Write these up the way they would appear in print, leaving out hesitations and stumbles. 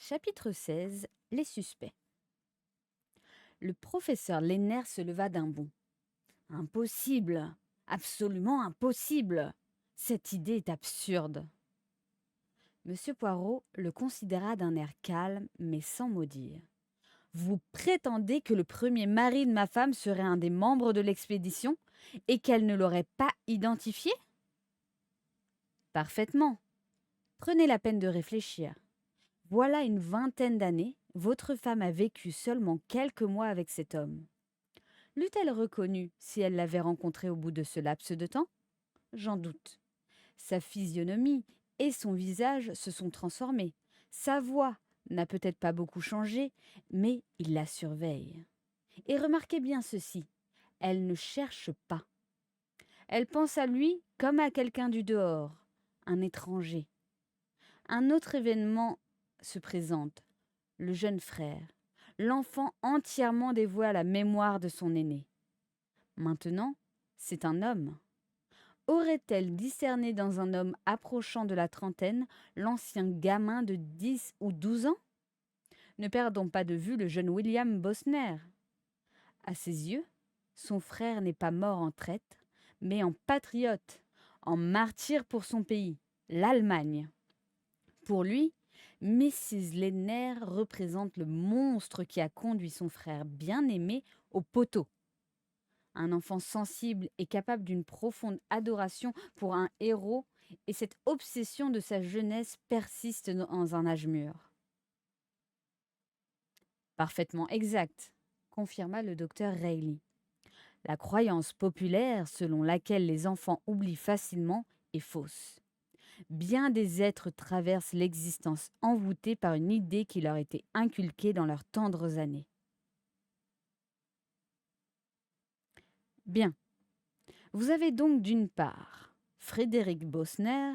Chapitre 16. Les suspects. Le professeur Lenner se leva d'un bond. Impossible, absolument impossible. Cette idée est absurde. Monsieur Poirot le considéra d'un air calme, mais sans mot dire. Vous prétendez que le premier mari de ma femme serait un des membres de l'expédition et qu'elle ne l'aurait pas identifié? Parfaitement. Prenez la peine de réfléchir. Voilà une vingtaine d'années, votre femme a vécu seulement quelques mois avec cet homme. L'eût-elle reconnu si elle l'avait rencontré au bout de ce laps de temps? J'en doute. Sa physionomie et son visage se sont transformés. Sa voix n'a peut-être pas beaucoup changé, mais il la surveille. Et remarquez bien ceci, elle ne cherche pas. Elle pense à lui comme à quelqu'un du dehors, un étranger. Un autre événement se présente, le jeune frère, l'enfant entièrement dévoué à la mémoire de son aîné. Maintenant, c'est un homme. Aurait-elle discerné dans un homme approchant de la trentaine l'ancien gamin de 10 ou 12 ans? Ne perdons pas de vue le jeune William Bosner. À ses yeux, son frère n'est pas mort en traître, mais en patriote, en martyr pour son pays, l'Allemagne. Pour lui, Mrs. Lenner représente le monstre qui a conduit son frère bien-aimé au poteau. Un enfant sensible et capable d'une profonde adoration pour un héros, et cette obsession de sa jeunesse persiste dans un âge mûr. Parfaitement exact, confirma le docteur Reilly. La croyance populaire selon laquelle les enfants oublient facilement est fausse. Bien des êtres traversent l'existence envoûtés par une idée qui leur était inculquée dans leurs tendres années. Bien. Vous avez donc d'une part Frédéric Bosner,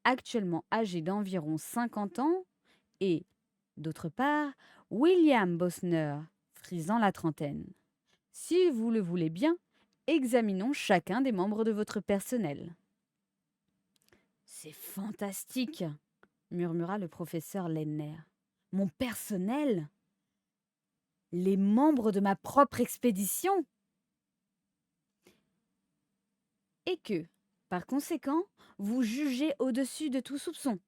actuellement âgé d'environ 50 ans, et, d'autre part, William Bosner, frisant la trentaine. Si vous le voulez bien, examinons chacun des membres de votre personnel. C'est fantastique, murmura le professeur Lenner. Mon personnel? Les membres de ma propre expédition? Et que, par conséquent, vous jugez au-dessus de tout soupçon,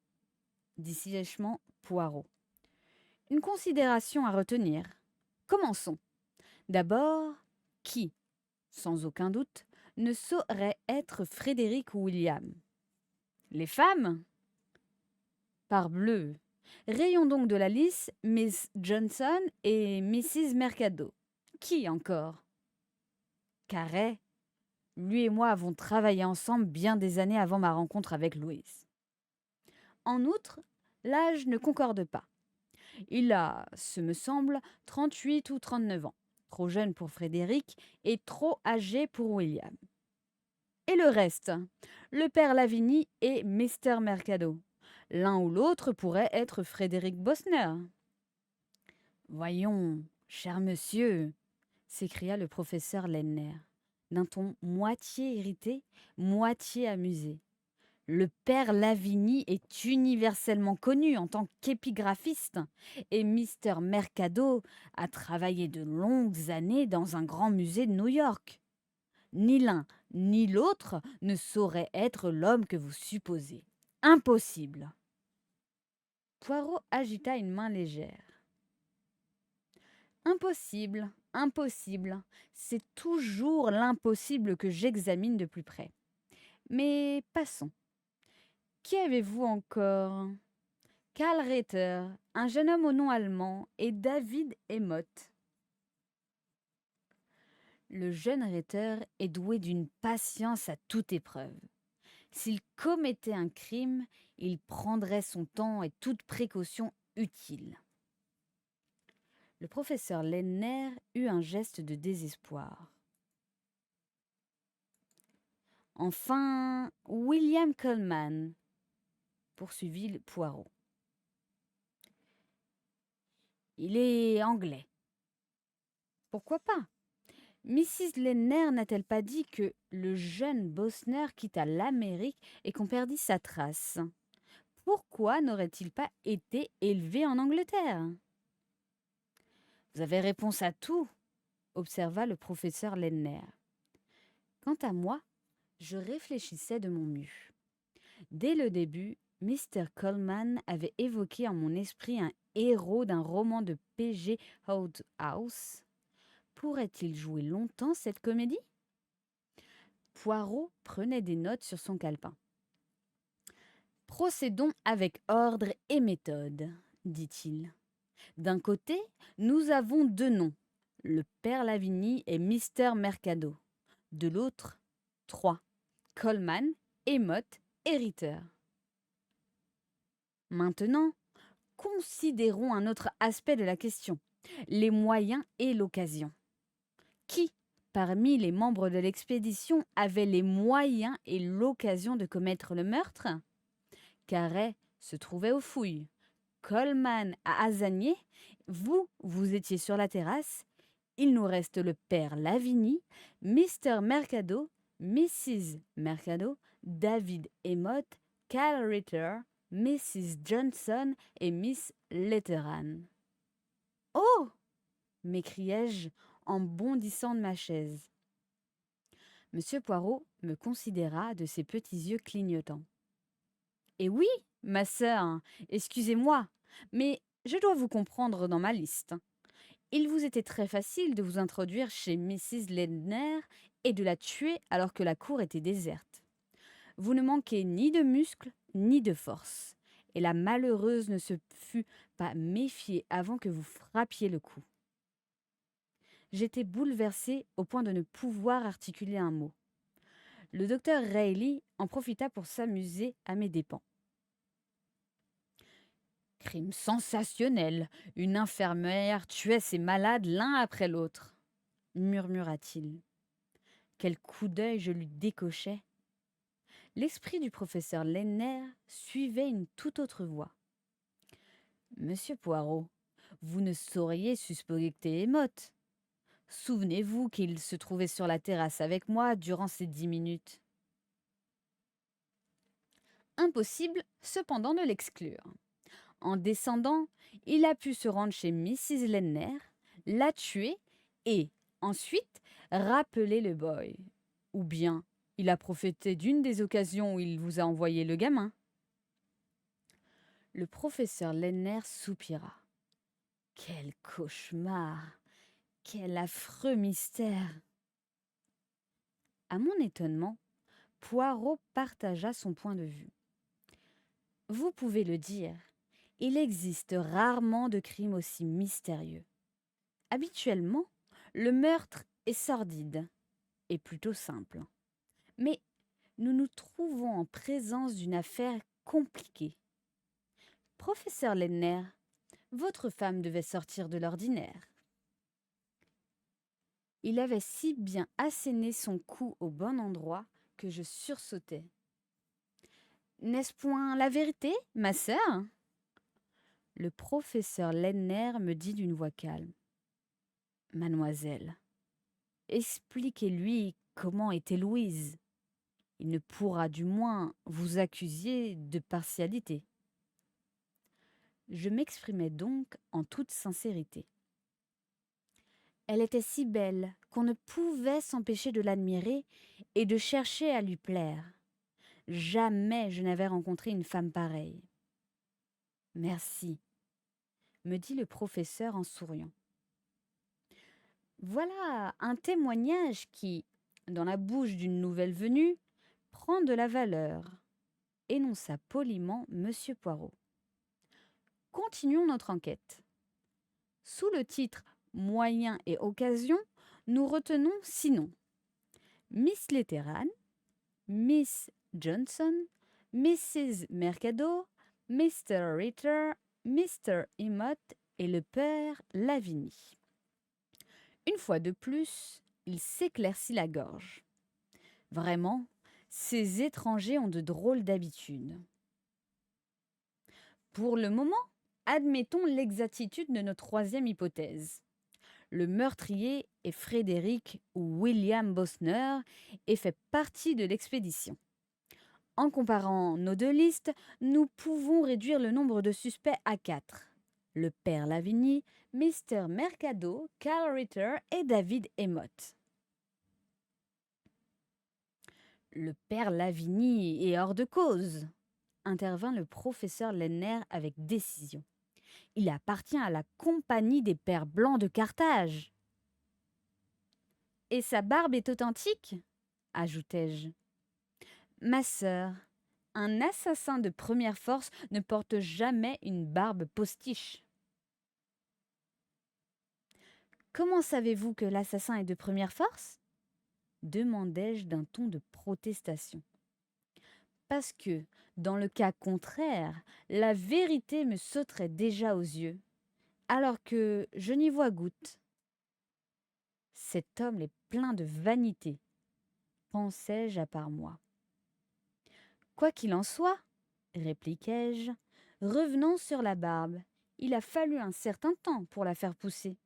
dit sèchement Poirot. Une considération à retenir. Commençons. D'abord, qui, sans aucun doute, ne saurait être Frédéric ou William? Les femmes? Parbleu! Rayons donc de la liste Miss Johnson et Mrs. Mercado. Qui encore? Carré. Lui et moi avons travaillé ensemble bien des années avant ma rencontre avec Louise. En outre, l'âge ne concorde pas. Il a, ce me semble, 38 ou 39 ans. Trop jeune pour Frédéric et trop âgé pour William. Et le reste? Le père Lavigny et Mr. Mercado. L'un ou l'autre pourrait être Frédéric Bosner. Voyons, cher monsieur, s'écria le professeur Lenner, d'un ton moitié irrité, moitié amusé. Le père Lavigny est universellement connu en tant qu'épigraphiste et Mr. Mercado a travaillé de longues années dans un grand musée de New York. Ni l'un ni l'autre ne saurait être l'homme que vous supposez. Impossible. Poirot agita une main légère. Impossible, impossible. C'est toujours l'impossible que j'examine de plus près. Mais passons. Qui avez-vous encore? Karl Ritter, un jeune homme au nom allemand, et David Emotte. Le jeune Ritter est doué d'une patience à toute épreuve. S'il commettait un crime, il prendrait son temps et toute précaution utile. Le professeur Lenner eut un geste de désespoir. Enfin, William Coleman, poursuivit Poirot. Il est anglais. Pourquoi pas? Mrs. Lenner n'a-t-elle pas dit que le jeune Bosner quitta l'Amérique et qu'on perdit sa trace? pourquoi n'aurait-il pas été élevé en Angleterre? Vous avez réponse à tout, observa le professeur Lenner. Quant à moi, je réfléchissais de mon mieux. Dès le début, Mr. Coleman avait évoqué en mon esprit un héros d'un roman de P.G. Wodehouse. Pourrait-il jouer longtemps cette comédie? Poirot prenait des notes sur son calepin. Procédons avec ordre et méthode, dit-il. D'un côté, nous avons deux noms, le père Lavigny et Mr. Mercado. De l'autre, trois, Coleman, Emott et Ritter. Maintenant, considérons un autre aspect de la question, les moyens et l'occasion. Qui, parmi les membres de l'expédition, avait les moyens et l'occasion de commettre le meurtre? Carret se trouvait aux fouilles, Coleman à Hasagné, vous étiez sur la terrasse, il nous reste le père Lavigny, Mr. Mercado, Mrs. Mercado, David Emott, Cal Ritter, Mrs. Johnson et Miss Letteran. « Oh !» m'écriai-je en bondissant de ma chaise. Monsieur Poirot me considéra de ses petits yeux clignotants. « Eh oui, ma sœur, excusez-moi, mais je dois vous comprendre dans ma liste. Il vous était très facile de vous introduire chez Mrs. Lenner et de la tuer alors que la cour était déserte. Vous ne manquez ni de muscles ni de force, et la malheureuse ne se fut pas méfiée avant que vous frappiez le coup. » J'étais bouleversée au point de ne pouvoir articuler un mot. Le docteur Reilly en profita pour s'amuser à mes dépens. « Crime sensationnel, une infirmière tuait ses malades l'un après l'autre, » murmura-t-il. Quel coup d'œil je lui décochai. L'esprit du professeur Lenner suivait une toute autre voie. « Monsieur Poirot, vous ne sauriez suspecter Emott. Souvenez-vous qu'il se trouvait sur la terrasse avec moi durant ces 10 minutes. » Impossible, cependant, de l'exclure. En descendant, il a pu se rendre chez Mrs. Lenner, la tuer et, ensuite, rappeler le boy. Ou bien, il a profité d'une des occasions où il vous a envoyé le gamin. Le professeur Lenner soupira. Quel cauchemar! Quel affreux mystère! À mon étonnement, Poirot partagea son point de vue. Vous pouvez le dire, il existe rarement de crimes aussi mystérieux. Habituellement, le meurtre est sordide et plutôt simple. Mais nous nous trouvons en présence d'une affaire compliquée. Professeur Lenner, votre femme devait sortir de l'ordinaire. Il avait si bien asséné son cou au bon endroit que je sursautai. « N'est-ce point la vérité, ma sœur ?» Le professeur Lenner me dit d'une voix calme. « Mademoiselle, expliquez-lui comment était Louise. Il ne pourra du moins vous accuser de partialité. » Je m'exprimais donc en toute sincérité. Elle était si belle qu'on ne pouvait s'empêcher de l'admirer et de chercher à lui plaire. Jamais je n'avais rencontré une femme pareille. « Merci, » me dit le professeur en souriant. Voilà un témoignage qui, dans la bouche d'une nouvelle venue, prend de la valeur, énonça poliment Monsieur Poirot. Continuons notre enquête. Sous le titre Moyens et occasions, nous retenons 6 noms. Miss Letteran, Miss Johnson, Mrs. Mercado, Mr. Ritter, Mr. Emott et le père Lavigny. Une fois de plus, il s'éclaircit la gorge. Vraiment, ces étrangers ont de drôles d'habitudes. Pour le moment, admettons l'exactitude de notre troisième hypothèse. Le meurtrier est Frédéric ou William Bosner et fait partie de l'expédition. En comparant nos deux listes, nous pouvons réduire le nombre de suspects à 4. Le père Lavigny, Mr. Mercado, Carl Ritter et David Emmott. Le père Lavigny est hors de cause, intervint le professeur Lenner avec décision. Il appartient à la compagnie des pères blancs de Carthage. Et sa barbe est authentique, ajoutai-je. Ma sœur, un assassin de première force ne porte jamais une barbe postiche. Comment savez-vous que l'assassin est de première force? Demandai-je d'un ton de protestation. Parce que, dans le cas contraire, la vérité me sauterait déjà aux yeux, alors que je n'y vois goutte. Cet homme est plein de vanité, pensai-je à part moi. Quoi qu'il en soit, répliquai-je, revenons sur la barbe. Il a fallu un certain temps pour la faire pousser.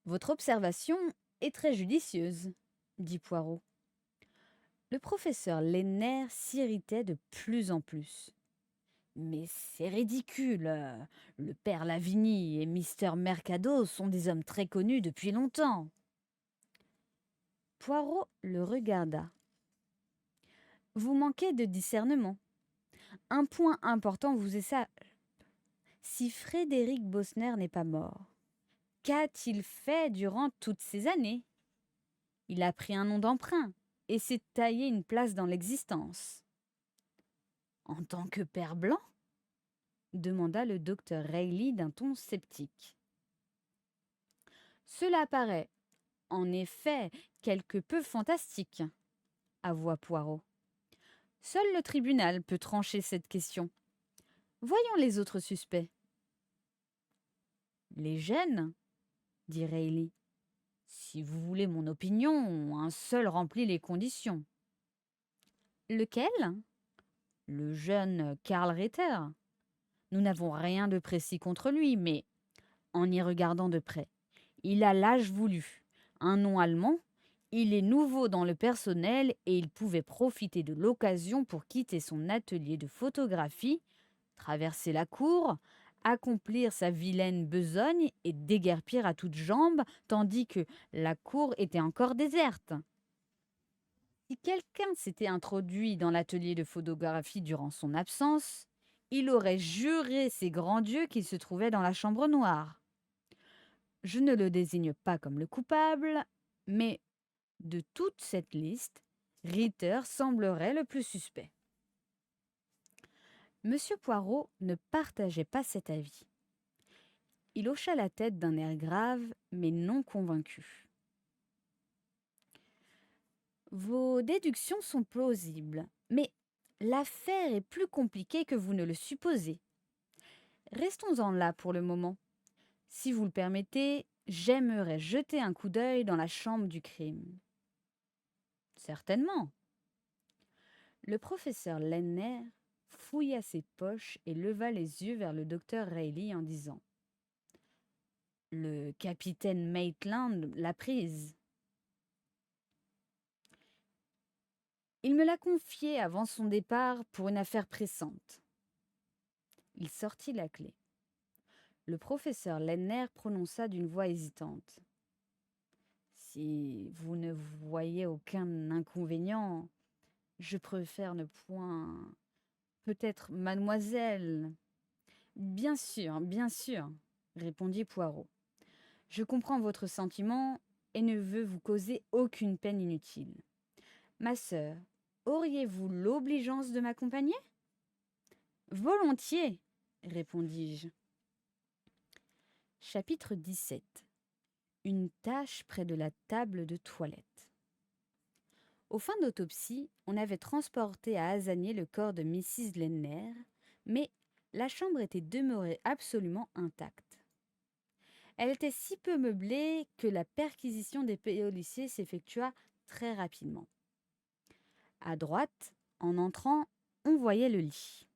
Votre observation est très judicieuse, dit Poirot. Le professeur Lenner s'irritait de plus en plus. Mais c'est ridicule. Le père Lavigny et Mr. Mercado sont des hommes très connus depuis longtemps. Poirot le regarda. Vous manquez de discernement. Un point important vous échappe. Si Frédéric Bosner n'est pas mort, qu'a-t-il fait durant toutes ces années? Il a pris un nom d'emprunt et s'est taillé une place dans l'existence. En tant que père blanc? Demanda le docteur Reilly d'un ton sceptique. Cela paraît, en effet, quelque peu fantastique, avoua Poirot. Seul le tribunal peut trancher cette question. Voyons les autres suspects. Les gènes, dit Reilly. Si vous voulez mon opinion, un seul remplit les conditions. Lequel? Le jeune Karl Ritter. Nous n'avons rien de précis contre lui, mais, en y regardant de près, il a l'âge voulu. Un nom allemand, il est nouveau dans le personnel et il pouvait profiter de l'occasion pour quitter son atelier de photographie, traverser la cour, accomplir sa vilaine besogne et déguerpir à toutes jambes, tandis que la cour était encore déserte. Si quelqu'un s'était introduit dans l'atelier de photographie durant son absence, il aurait juré ses grands dieux qu'il se trouvait dans la chambre noire. Je ne le désigne pas comme le coupable, mais de toute cette liste, Ritter semblerait le plus suspect. Monsieur Poirot ne partageait pas cet avis. Il hocha la tête d'un air grave, mais non convaincu. Vos déductions sont plausibles, mais l'affaire est plus compliquée que vous ne le supposez. Restons-en là pour le moment. Si vous le permettez, j'aimerais jeter un coup d'œil dans la chambre du crime. Certainement. Le professeur Lenner fouilla ses poches et leva les yeux vers le docteur Reilly en disant « Le capitaine Maitland l'a prise. Il me l'a confiée avant son départ pour une affaire pressante. » Il sortit la clé. Le professeur Lenner prononça d'une voix hésitante. « Si vous ne voyez aucun inconvénient, je préfère ne point... Peut-être mademoiselle. Bien sûr, répondit Poirot. Je comprends votre sentiment et ne veux vous causer aucune peine inutile. Ma sœur, auriez-vous l'obligeance de m'accompagner? Volontiers, répondis-je. Chapitre 17. Une tâche près de la table de toilette. Aux fins d'autopsie, on avait transporté à Hasanier le corps de Mrs. Lenner, mais la chambre était demeurée absolument intacte. Elle était si peu meublée que la perquisition des policiers s'effectua très rapidement. À droite, en entrant, on voyait le lit.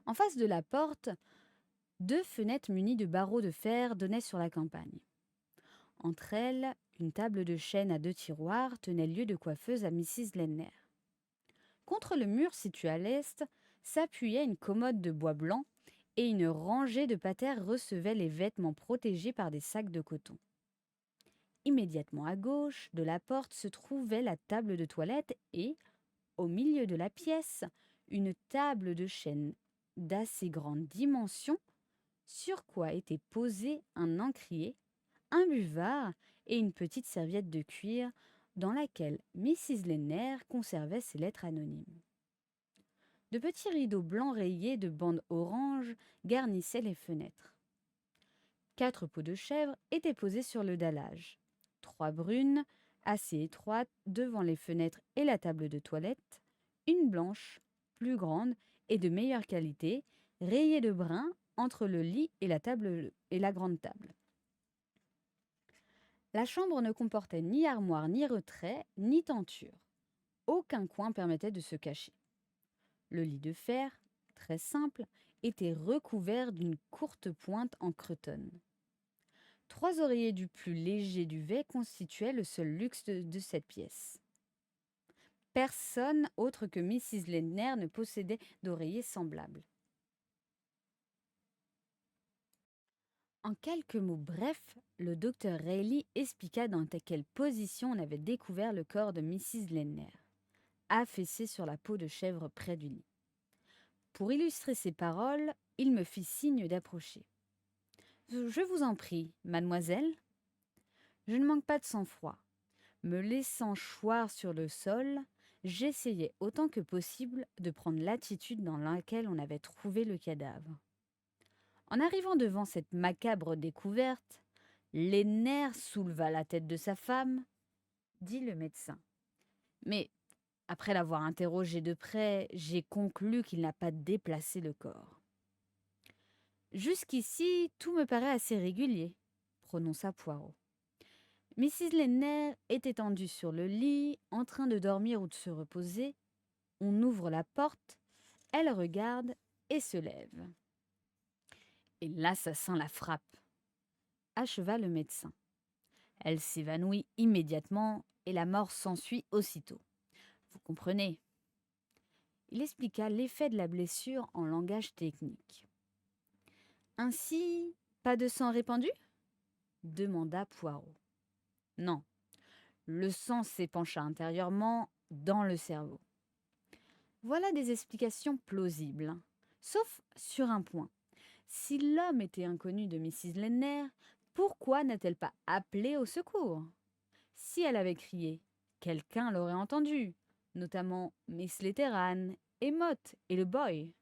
En face de la porte, 2 fenêtres munies de barreaux de fer donnaient sur la campagne. Entre elles, une table de chêne à 2 tiroirs tenait lieu de coiffeuse à Mrs. Lenner. Contre le mur situé à l'est s'appuyait une commode de bois blanc et une rangée de patères recevait les vêtements protégés par des sacs de coton. Immédiatement à gauche de la porte se trouvait la table de toilette et, au milieu de la pièce, une table de chêne d'assez grande dimension sur quoi était posé un encrier, un buvard et une petite serviette de cuir dans laquelle Mrs. Lenner conservait ses lettres anonymes. De petits rideaux blancs rayés de bandes oranges garnissaient les fenêtres. 4 peaux de chèvre étaient posées sur le dallage. 3 brunes, assez étroites, devant les fenêtres et la table de toilette. Une blanche, plus grande et de meilleure qualité, rayée de brun entre le lit et la grande table. La chambre ne comportait ni armoire, ni retrait, ni tenture. Aucun coin permettait de se cacher. Le lit de fer, très simple, était recouvert d'une courte pointe en cretonne. 3 oreillers du plus léger duvet constituaient le seul luxe de cette pièce. Personne autre que Mrs. Lenner ne possédait d'oreiller semblable. En quelques mots brefs, le docteur Reilly expliqua dans quelle position on avait découvert le corps de Mrs. Lenner, affaissé sur la peau de chèvre près du lit. Pour illustrer ses paroles, il me fit signe d'approcher. « Je vous en prie, mademoiselle. » Je ne manque pas de sang-froid. Me laissant choir sur le sol, j'essayais autant que possible de prendre l'attitude dans laquelle on avait trouvé le cadavre. En arrivant devant cette macabre découverte, Lenner souleva la tête de sa femme, dit le médecin. Mais, après l'avoir interrogé de près, j'ai conclu qu'il n'a pas déplacé le corps. Jusqu'ici, tout me paraît assez régulier, prononça Poirot. Mrs. Lenner est étendue sur le lit, en train de dormir ou de se reposer. On ouvre la porte, elle regarde et se lève. Et l'assassin la frappe, acheva le médecin. Elle s'évanouit immédiatement et la mort s'ensuit aussitôt. Vous comprenez ? Il expliqua l'effet de la blessure en langage technique. Ainsi, pas de sang répandu ? Demanda Poirot. Non, le sang s'épancha intérieurement dans le cerveau. Voilà des explications plausibles, sauf sur un point. Si l'homme était inconnu de Mrs. Lenner, pourquoi n'a-t-elle pas appelé au secours ? Si elle avait crié, quelqu'un l'aurait entendu, notamment Miss Letteran, Mott et le boy.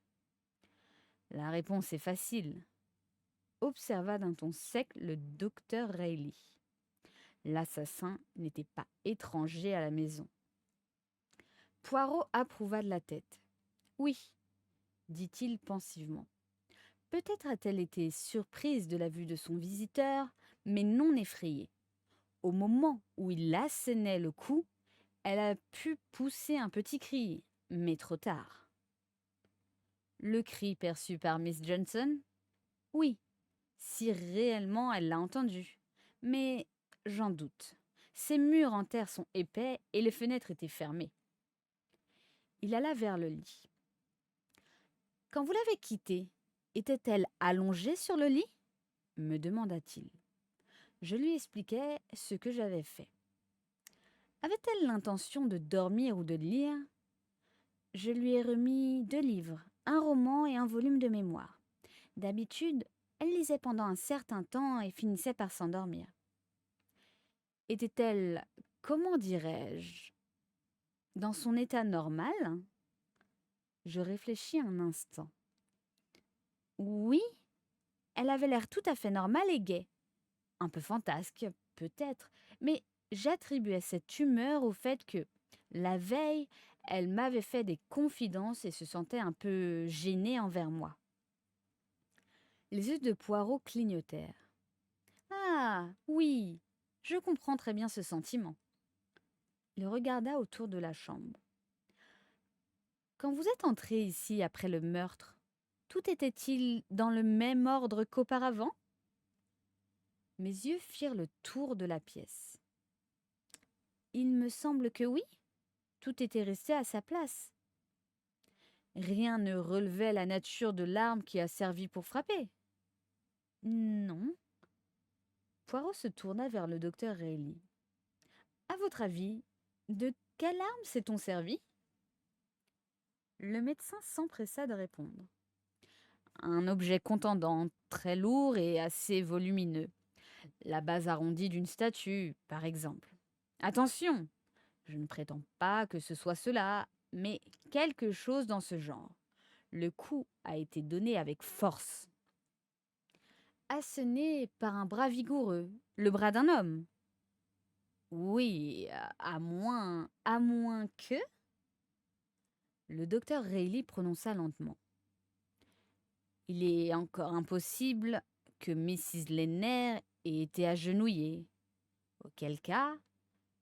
La réponse est facile, observa d'un ton sec le docteur Reilly. L'assassin n'était pas étranger à la maison. Poirot approuva de la tête. Oui, dit-il pensivement. Peut-être a-t-elle été surprise de la vue de son visiteur, mais non effrayée. Au moment où il assénait le coup, elle a pu pousser un petit cri, mais trop tard. Le cri perçu par Miss Johnson ? Oui, si réellement elle l'a entendu. Mais j'en doute. Ces murs en terre sont épais et les fenêtres étaient fermées. Il alla vers le lit. Quand vous l'avez quittée, était-elle allongée sur le lit ? Me demanda-t-il. Je lui expliquai ce que j'avais fait. Avait-elle l'intention de dormir ou de lire ? Je lui ai remis 2 livres, un roman et un volume de mémoire. D'habitude, elle lisait pendant un certain temps et finissait par s'endormir. Était-elle, comment dirais-je, dans son état normal ? Je réfléchis un instant. Oui, elle avait l'air tout à fait normale et gaie. Un peu fantasque, peut-être, mais j'attribuais cette humeur au fait que, la veille, elle m'avait fait des confidences et se sentait un peu gênée envers moi. Les yeux de Poirot clignotèrent. « Ah, oui, je comprends très bien ce sentiment. » Il regarda autour de la chambre. « Quand vous êtes entré ici après le meurtre, tout était-il dans le même ordre qu'auparavant ?» Mes yeux firent le tour de la pièce. « Il me semble que oui, tout était resté à sa place. Rien ne relevait la nature de l'arme qui a servi pour frapper. Non. Poirot se tourna vers le docteur Reilly. À votre avis, de quelle arme s'est-on servi? Le médecin s'empressa de répondre. Un objet contondant, très lourd et assez volumineux. La base arrondie d'une statue, par exemple. Attention, je ne prétends pas que ce soit cela, mais quelque chose dans ce genre. Le coup a été donné avec force. Asséné par un bras vigoureux, le bras d'un homme. Oui, à moins que... Le docteur Reilly prononça lentement. Il est encore impossible que Mrs. Lenner ait été agenouillée. Auquel cas,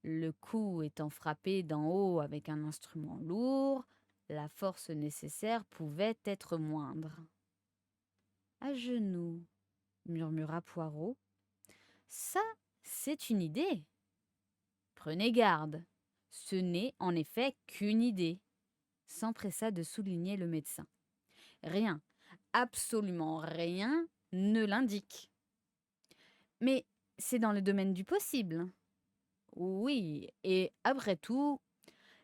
le coup étant frappé d'en haut avec un instrument lourd, la force nécessaire pouvait être moindre. À genoux, murmura Poirot. Ça, c'est une idée. Prenez garde, ce n'est en effet qu'une idée, s'empressa de souligner le médecin. Rien, absolument rien ne l'indique. Mais c'est dans le domaine du possible. Oui, et après tout,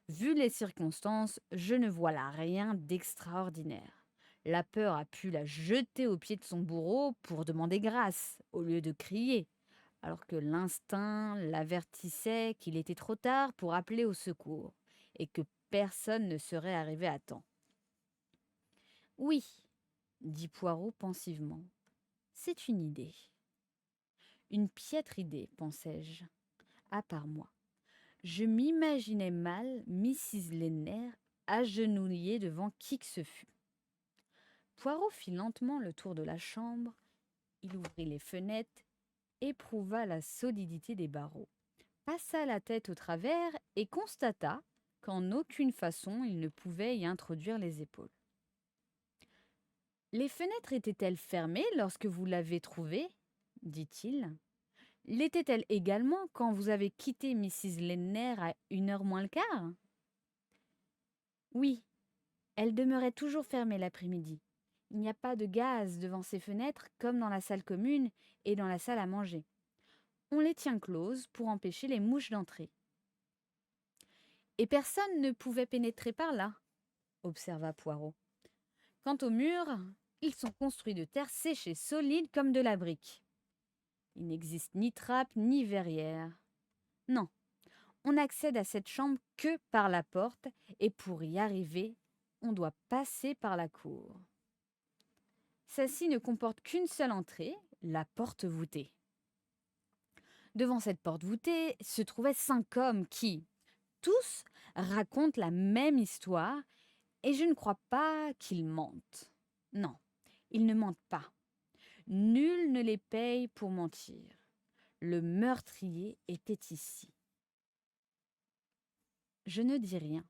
vu les circonstances, je ne vois là rien d'extraordinaire. La peur a pu la jeter aux pieds de son bourreau pour demander grâce, au lieu de crier, alors que l'instinct l'avertissait qu'il était trop tard pour appeler au secours, et que personne ne serait arrivé à temps. Oui, dit Poirot pensivement, c'est une idée. Une piètre idée, pensai-je, à part moi. Je m'imaginais mal Mrs. Lenner agenouillée devant qui que ce fût. Poirot fit lentement le tour de la chambre, il ouvrit les fenêtres, éprouva la solidité des barreaux, passa la tête au travers et constata qu'en aucune façon il ne pouvait y introduire les épaules. « Les fenêtres étaient-elles fermées lorsque vous l'avez trouvée ?» dit-il. « L'étaient-elles également quand vous avez quitté Mrs. Lenner à 1h moins le quart ?» Oui, elles demeuraient toujours fermées l'après-midi. Il n'y a pas de gaz devant ces fenêtres comme dans la salle commune et dans la salle à manger. On les tient closes pour empêcher les mouches d'entrer. Et personne ne pouvait pénétrer par là, observa Poirot. Quant aux murs, ils sont construits de terre séchée solide comme de la brique. Il n'existe ni trappe ni verrière. Non, on n'accède à cette chambre que par la porte et pour y arriver, on doit passer par la cour. Celle-ci ne comporte qu'une seule entrée, la porte voûtée. Devant cette porte voûtée se trouvaient 5 hommes qui, tous, racontent la même histoire et je ne crois pas qu'ils mentent. Non, ils ne mentent pas. Nul ne les paye pour mentir. Le meurtrier était ici. Je ne dis rien.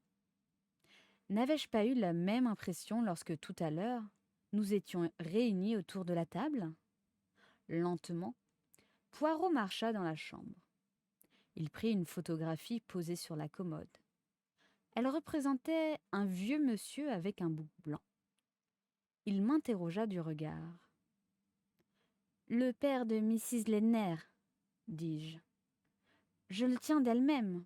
N'avais-je pas eu la même impression lorsque tout à l'heure, nous étions réunis autour de la table? Lentement, Poirot marcha dans la chambre. Il prit une photographie posée sur la commode. Elle représentait un vieux monsieur avec un bouc blanc. Il m'interrogea du regard. « Le père de Mrs. Lenner, dis-je. Je le tiens d'elle-même. »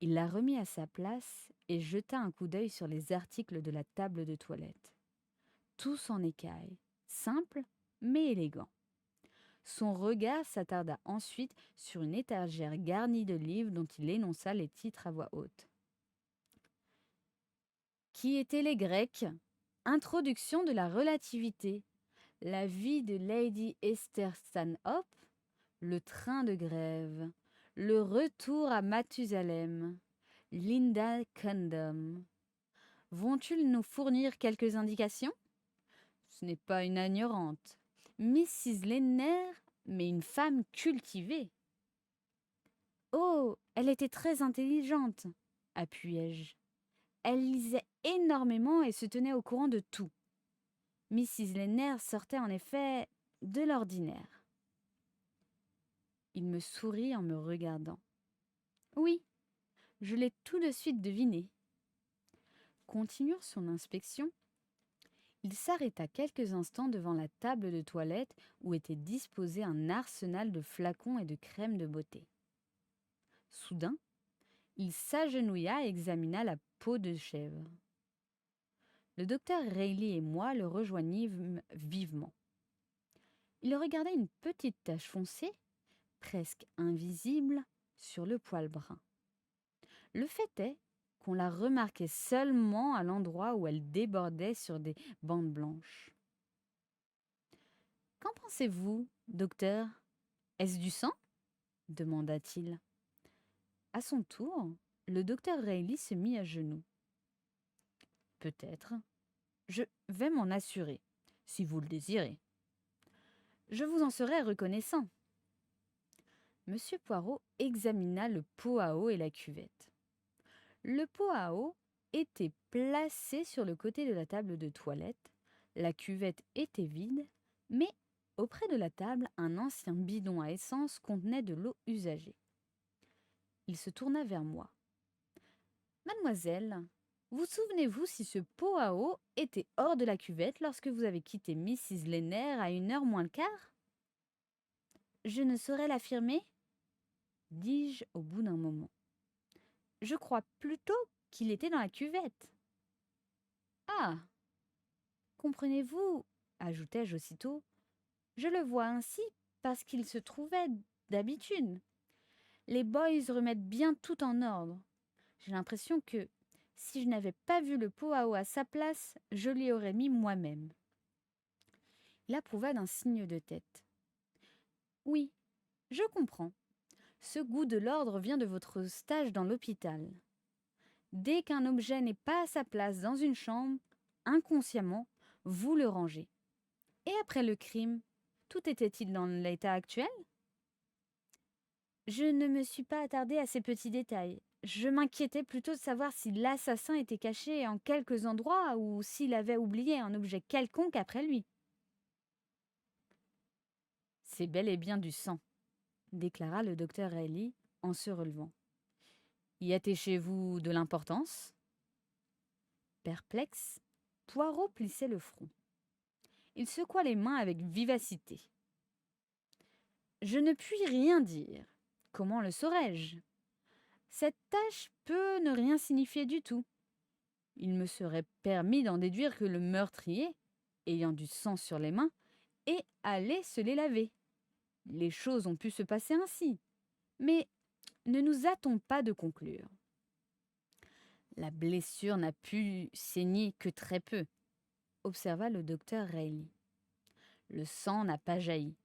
Il la remit à sa place et jeta un coup d'œil sur les articles de la table de toilette. Tous en écaille, simple mais élégant. Son regard s'attarda ensuite sur une étagère garnie de livres dont il énonça les titres à voix haute. Qui étaient les Grecs? Introduction de la relativité. La vie de Lady Esther Stanhope. Le train de grève. Le retour à Mathusalem. Linda Condom. Vont-ils nous fournir quelques indications? Ce n'est pas une ignorante. Mrs. Lenner, mais une femme cultivée. Oh, elle était très intelligente, appuyai-je. Elle lisait énormément et se tenait au courant de tout. Mrs. Lenner sortait en effet de l'ordinaire. Il me sourit en me regardant. Oui, je l'ai tout de suite deviné. continuant son inspection, il s'arrêta quelques instants devant la table de toilette où était disposé un arsenal de flacons et de crème de beauté. Soudain, il s'agenouilla et examina la peau de chèvre. Le docteur Reilly et moi le rejoignîmes vivement. Il regardait une petite tache foncée, presque invisible, sur le poil brun. Le fait est qu'on la remarquait seulement à l'endroit où elle débordait sur des bandes blanches. « Qu'en pensez-vous, docteur? Est-ce du sang ?» demanda-t-il. À son tour, le docteur Reilly se mit à genoux. « Peut-être. Je vais m'en assurer, si vous le désirez. Je vous en serai reconnaissant. » Monsieur Poirot examina le pot à eau et la cuvette. Le pot à eau était placé sur le côté de la table de toilette, la cuvette était vide, mais auprès de la table, un ancien bidon à essence contenait de l'eau usagée. Il se tourna vers moi. « Mademoiselle, vous souvenez-vous si ce pot à eau était hors de la cuvette lorsque vous avez quitté Mrs. Lenners à 1h moins le quart ?»« Je ne saurais l'affirmer, dis-je au bout d'un moment. Je crois plutôt qu'il était dans la cuvette. »« Ah, comprenez-vous, ajoutai-je aussitôt, je le vois ainsi parce qu'il se trouvait d'habitude. Les boys remettent bien tout en ordre. J'ai l'impression que, si je n'avais pas vu le pot à eau à sa place, je l'y aurais mis moi-même. » Il approuva d'un signe de tête. « Oui, je comprends. Ce goût de l'ordre vient de votre stage dans l'hôpital. Dès qu'un objet n'est pas à sa place dans une chambre, inconsciemment, vous le rangez. Et après le crime, tout était-il dans l'état actuel ? » Je ne me suis pas attardée à ces petits détails. Je m'inquiétais plutôt de savoir si l'assassin était caché en quelques endroits ou s'il avait oublié un objet quelconque après lui. « C'est bel et bien du sang, » déclara le docteur Reilly en se relevant. « Y a-t-il chez vous de l'importance ?» Perplexe, Poirot plissait le front. Il secoua les mains avec vivacité. « Je ne puis rien dire. Comment le saurais-je ? Cette tache peut ne rien signifier du tout. Il me serait permis d'en déduire que le meurtrier, ayant du sang sur les mains, est allé se les laver. Les choses ont pu se passer ainsi. Mais ne nous hâtons pas de conclure. La blessure n'a pu saigner que très peu, observa le docteur Reilly. Le sang n'a pas jailli.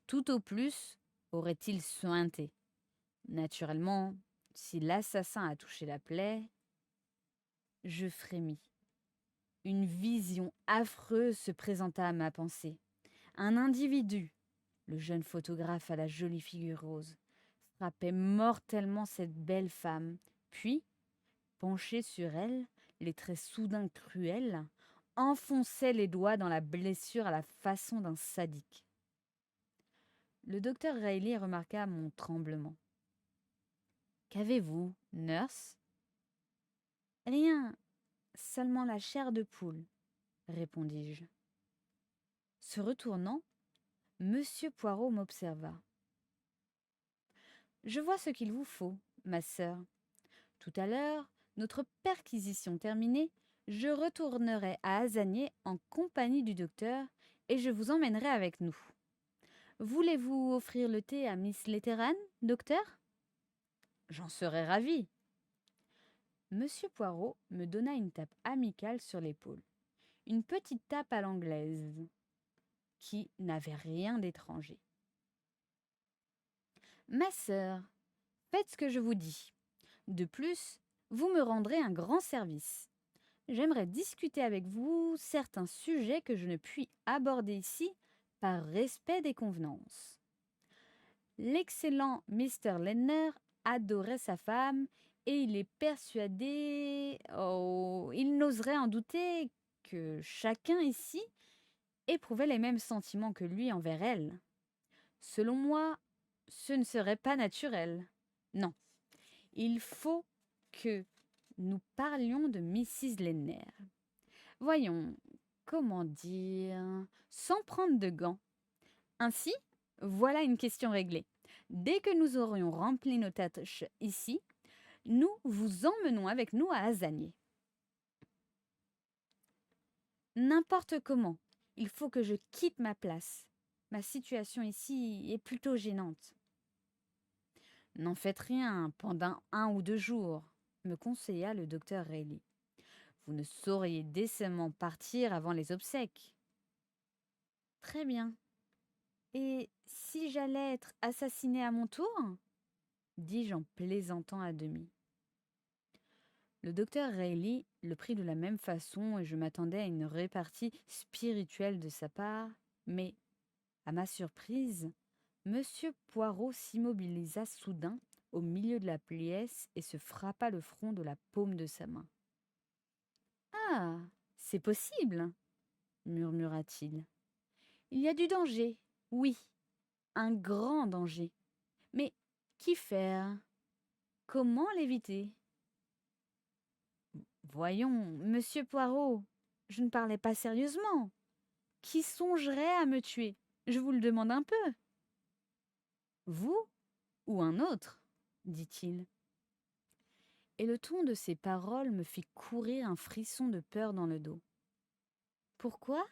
Tout au plus aurait-il suinté. Naturellement, si l'assassin a touché la plaie, je frémis. Une vision affreuse se présenta à ma pensée. Un individu, le jeune photographe à la jolie figure rose, frappait mortellement cette belle femme, puis, penché sur elle, les traits soudains cruels, enfonçait les doigts dans la blessure à la façon d'un sadique. Le docteur Reilly remarqua mon tremblement. « Qu'avez-vous, nurse ?»« Rien, seulement la chair de poule, » répondis-je. Se retournant, Monsieur Poirot m'observa. « Je vois ce qu'il vous faut, ma sœur. Tout à l'heure, notre perquisition terminée, je retournerai à Hasanier en compagnie du docteur et je vous emmènerai avec nous. Voulez-vous offrir le thé à Miss Letteran, docteur ? » J'en serais ravi. Monsieur Poirot me donna une tape amicale sur l'épaule. Une petite tape à l'anglaise, qui n'avait rien d'étranger. « Ma sœur, faites ce que je vous dis. De plus, vous me rendrez un grand service. J'aimerais discuter avec vous certains sujets que je ne puis aborder ici par respect des convenances. L'excellent Mr. Lenner adorait sa femme et il est persuadé, il n'oserait en douter, que chacun ici éprouvait les mêmes sentiments que lui envers elle. Selon moi, ce ne serait pas naturel. Non, il faut que nous parlions de Mrs. Lenner. Voyons, comment dire, sans prendre de gants. Ainsi, voilà une question réglée. Dès que nous aurions rempli nos tâches ici, nous vous emmenons avec nous à Azanier. N'importe comment, il faut que je quitte ma place. Ma situation ici est plutôt gênante. N'en faites rien pendant 1 ou 2 jours, me conseilla le docteur Reilly. Vous ne sauriez décemment partir avant les obsèques. Très bien. Et si j'allais être assassinée à mon tour? Dis-je en plaisantant à demi. Le docteur Reilly le prit de la même façon et je m'attendais à une répartie spirituelle de sa part, mais, à ma surprise, Monsieur Poirot s'immobilisa soudain au milieu de la pièce et se frappa le front de la paume de sa main. « Ah, c'est possible !» murmura-t-il. « Il y a du danger, oui, un grand danger. Mais qu'y faire? Comment l'éviter? » Voyons, monsieur Poirot, je ne parlais pas sérieusement. Qui songerait à me tuer? Je vous le demande un peu. Vous ou un autre, dit-il. Et le ton de ses paroles me fit courir un frisson de peur dans le dos. Pourquoi?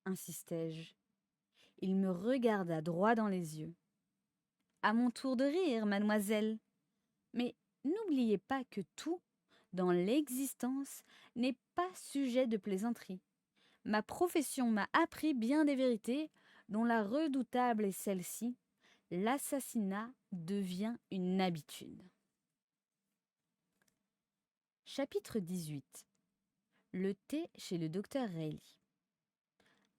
Insistai-je. Il me regarda droit dans les yeux. À mon tour de rire, mademoiselle. Mais n'oubliez pas que tout, dans l'existence, n'est pas sujet de plaisanterie. Ma profession m'a appris bien des vérités, dont la redoutable est celle-ci. L'assassinat devient une habitude. Chapitre 18. Le thé chez le docteur Reilly.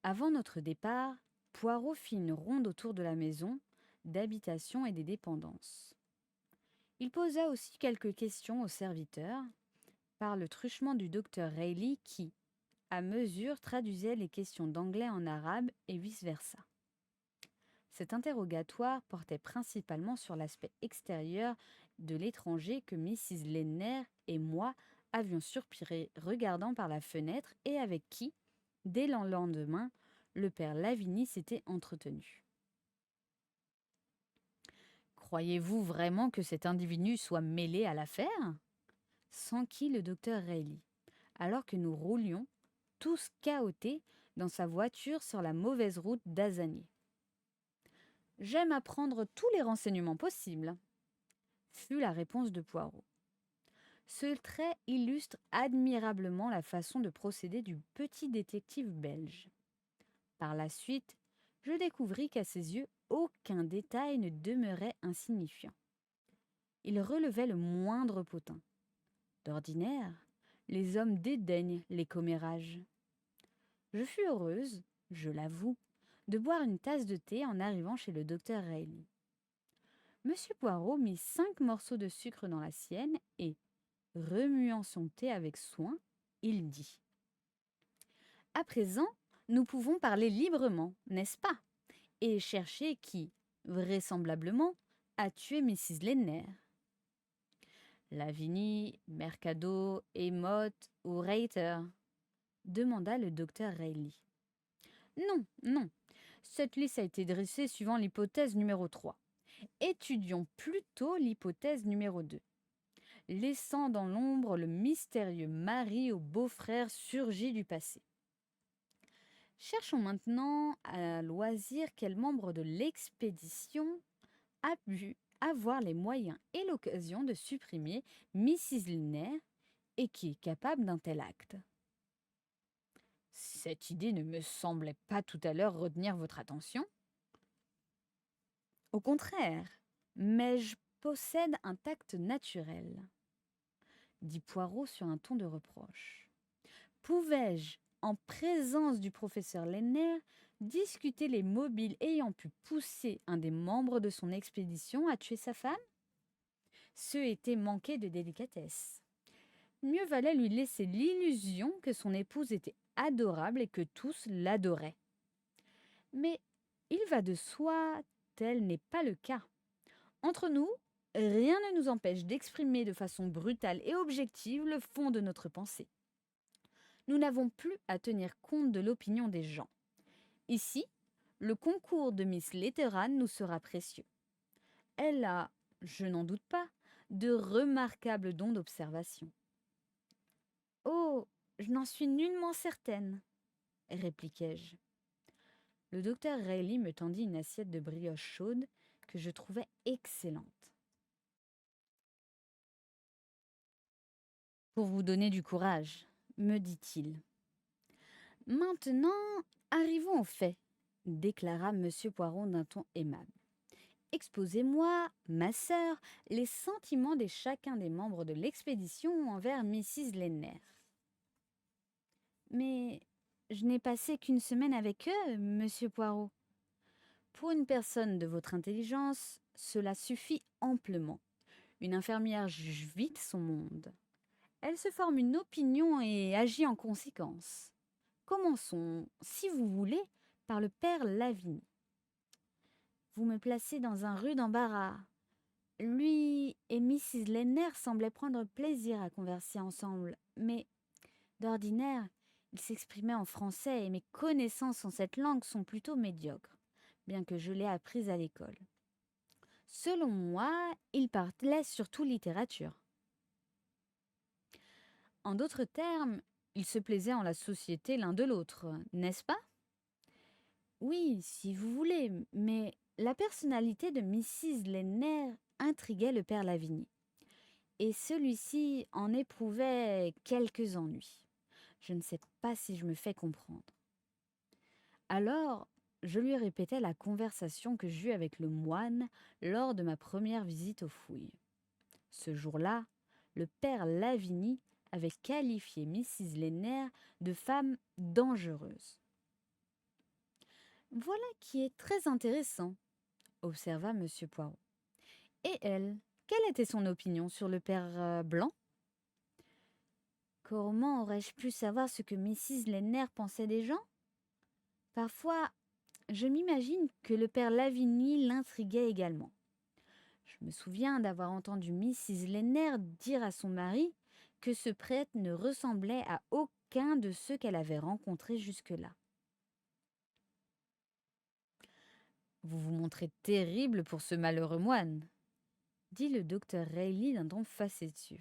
Avant notre départ, Poirot fit une ronde autour de la maison, d'habitation et des dépendances. Il posa aussi quelques questions au serviteur, par le truchement du docteur Reilly qui, à mesure, traduisait les questions d'anglais en arabe et vice-versa. Cet interrogatoire portait principalement sur l'aspect extérieur de l'étranger que Mrs. Lenner et moi avions surpris regardant par la fenêtre et avec qui, dès le lendemain, le père Lavigny s'était entretenu. « Croyez-vous vraiment que cet individu soit mêlé à l'affaire ?» s'enquit le docteur Reilly, alors que nous roulions, tous cahotés, dans sa voiture sur la mauvaise route d'Azanier. « J'aime apprendre tous les renseignements possibles, » fut la réponse de Poirot. Ce trait illustre admirablement la façon de procéder du petit détective belge. Par la suite, je découvris qu'à ses yeux, aucun détail ne demeurait insignifiant. Il relevait le moindre potin. D'ordinaire, les hommes dédaignent les commérages. Je fus heureuse, je l'avoue, de boire une tasse de thé en arrivant chez le docteur Reilly. Monsieur Poirot mit 5 morceaux de sucre dans la sienne et, remuant son thé avec soin, il dit « À présent, nous pouvons parler librement, n'est-ce pas? Et chercher qui, vraisemblablement, a tué Mrs. Lenner. » Lavigny, Mercado, Emote ou Reiter? Demanda le docteur Reilly. Non, non. Cette liste a été dressée suivant l'hypothèse numéro 3. Étudions plutôt l'hypothèse numéro 2. Laissant dans l'ombre le mystérieux mari au beau-frère surgi du passé. Cherchons maintenant à loisir quel membre de l'expédition a pu avoir les moyens et l'occasion de supprimer Mrs. Lenner et qui est capable d'un tel acte. Cette idée ne me semblait pas tout à l'heure retenir votre attention. Au contraire, mais je possède un tact naturel, dit Poirot sur un ton de reproche. Pouvais-je, en présence du professeur Lenner, discuter les mobiles ayant pu pousser un des membres de son expédition à tuer sa femme? Ce était manquer de délicatesse. Mieux valait lui laisser l'illusion que son épouse était adorable et que tous l'adoraient. Mais il va de soi, tel n'est pas le cas. Entre nous, rien ne nous empêche d'exprimer de façon brutale et objective le fond de notre pensée. Nous n'avons plus à tenir compte de l'opinion des gens. Ici, le concours de Miss Letteran nous sera précieux. Elle a, je n'en doute pas, de remarquables dons d'observation. Oh, je n'en suis nullement certaine, répliquai-je. Le docteur Reilly me tendit une assiette de brioche chaude que je trouvais excellente. Pour vous donner du courage, me dit-il. Maintenant, arrivons au fait, déclara M. Poiron d'un ton aimable. Exposez-moi, ma sœur, les sentiments de chacun des membres de l'expédition envers Mrs. Lenner. Mais je n'ai passé qu'une semaine avec eux, monsieur Poirot. Pour une personne de votre intelligence, cela suffit amplement. Une infirmière juge vite son monde. Elle se forme une opinion et agit en conséquence. Commençons, si vous voulez, par le père Lavigny. Vous me placez dans un rude embarras. Lui et Mrs. Lenner semblaient prendre plaisir à converser ensemble, mais d'ordinaire, il s'exprimait en français et mes connaissances en cette langue sont plutôt médiocres, bien que je l'ai apprise à l'école. Selon moi, il parlait surtout littérature. En d'autres termes, ils se plaisaient en la société l'un de l'autre, n'est-ce pas? Oui, si vous voulez, mais la personnalité de Mrs. Lenner intriguait le père Lavigny, et celui-ci en éprouvait quelques ennuis. Je ne sais pas si je me fais comprendre. Alors, je lui répétais la conversation que j'eus avec le moine lors de ma première visite aux fouilles. Ce jour-là, le père Lavigny avait qualifié Mrs. Lenner de femme dangereuse. Voilà qui est très intéressant, observa M. Poirot. Et elle, quelle était son opinion sur le père Blanc? Comment aurais-je pu savoir ce que Mrs. Lenner pensait des gens? Parfois, je m'imagine que le père Lavigny l'intriguait également. Je me souviens d'avoir entendu Mrs. Lenner dire à son mari que ce prêtre ne ressemblait à aucun de ceux qu'elle avait rencontrés jusque-là. Vous vous montrez terrible pour ce malheureux moine, dit le docteur Reilly d'un ton facétieux.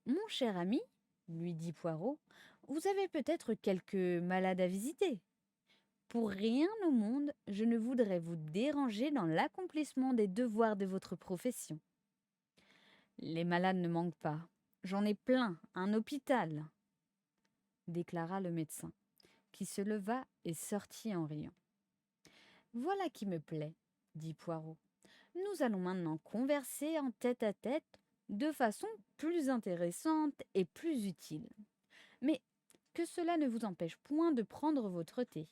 Mon cher ami, lui dit Poirot, vous avez peut-être quelques malades à visiter. Pour rien au monde, je ne voudrais vous déranger dans l'accomplissement des devoirs de votre profession. Les malades ne manquent pas. J'en ai plein, un hôpital, déclara le médecin, qui se leva et sortit en riant. Voilà qui me plaît, dit Poirot. Nous allons maintenant converser en tête-à-tête de façon plus intéressante et plus utile. Mais que cela ne vous empêche point de prendre votre thé.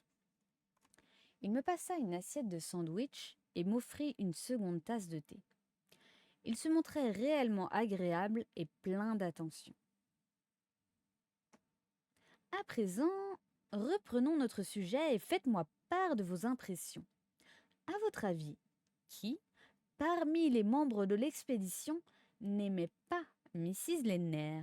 Il me passa une assiette de sandwich et m'offrit une seconde tasse de thé. Il se montrait réellement agréable et plein d'attention. À présent, reprenons notre sujet et faites-moi part de vos impressions. À votre avis, qui, parmi les membres de l'expédition, n'aimait pas Mrs. Lenner?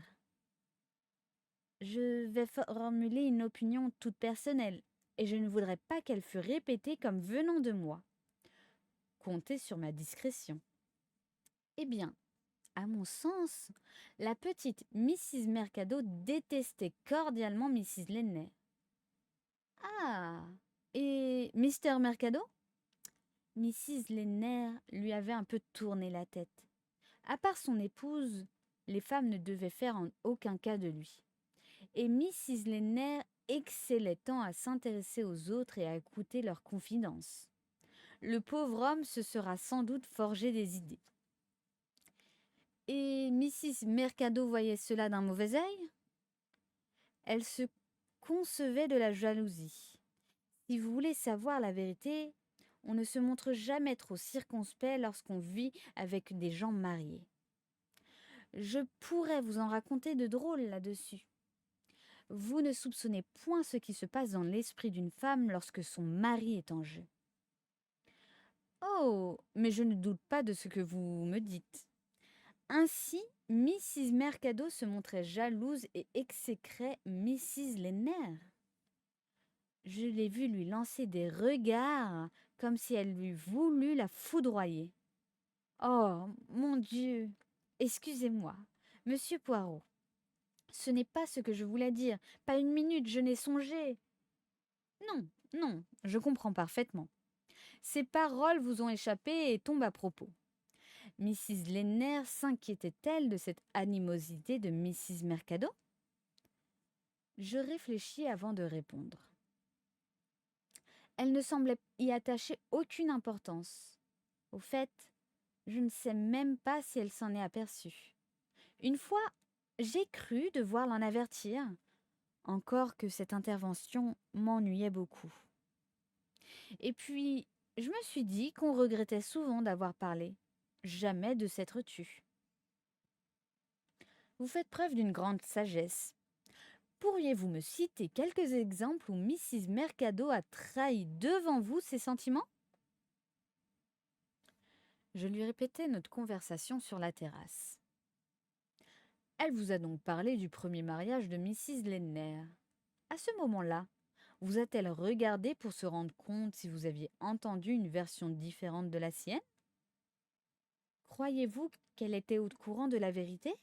Je vais formuler une opinion toute personnelle, et je ne voudrais pas qu'elle fût répétée comme venant de moi. Comptez sur ma discrétion. Eh bien, à mon sens, la petite Mrs. Mercado détestait cordialement Mrs. Lenner. Ah, et Mr. Mercado? Mrs. Lenner lui avait un peu tourné la tête. À part son épouse, les femmes ne devaient faire en aucun cas de lui. Et Mrs. Lenner excellait tant à s'intéresser aux autres et à écouter leurs confidences. Le pauvre homme se sera sans doute forgé des idées. Et Mrs. Mercado voyait cela d'un mauvais œil? Elle se concevait de la jalousie. Si vous voulez savoir la vérité, on ne se montre jamais trop circonspect lorsqu'on vit avec des gens mariés. Je pourrais vous en raconter de drôles là-dessus. Vous ne soupçonnez point ce qui se passe dans l'esprit d'une femme lorsque son mari est en jeu. Oh, mais je ne doute pas de ce que vous me dites. Ainsi, Mrs. Mercado se montrait jalouse et exécrait Mrs. Lenner. Je l'ai vue lui lancer des regards comme si elle eût voulu la foudroyer. Oh, mon Dieu! Excusez-moi, monsieur Poirot. Ce n'est pas ce que je voulais dire. Pas une minute, je n'ai songé. Non, non, je comprends parfaitement. Ces paroles vous ont échappé et tombent à propos. Mrs. Lenner s'inquiétait-elle de cette animosité de Mrs. Mercado? Je réfléchis avant de répondre. Elle ne semblait y attacher aucune importance. Au fait, je ne sais même pas si elle s'en est aperçue. Une fois, j'ai cru devoir l'en avertir, encore que cette intervention m'ennuyait beaucoup. Et puis, je me suis dit qu'on regrettait souvent d'avoir parlé, jamais de s'être tu. Vous faites preuve d'une grande sagesse. Pourriez-vous me citer quelques exemples où Mrs. Mercado a trahi devant vous ses sentiments? Je lui répétai notre conversation sur la terrasse. Elle vous a donc parlé du premier mariage de Mrs. Lenner. À ce moment-là, vous a-t-elle regardé pour se rendre compte si vous aviez entendu une version différente de la sienne? Croyez-vous qu'elle était au courant de la vérité?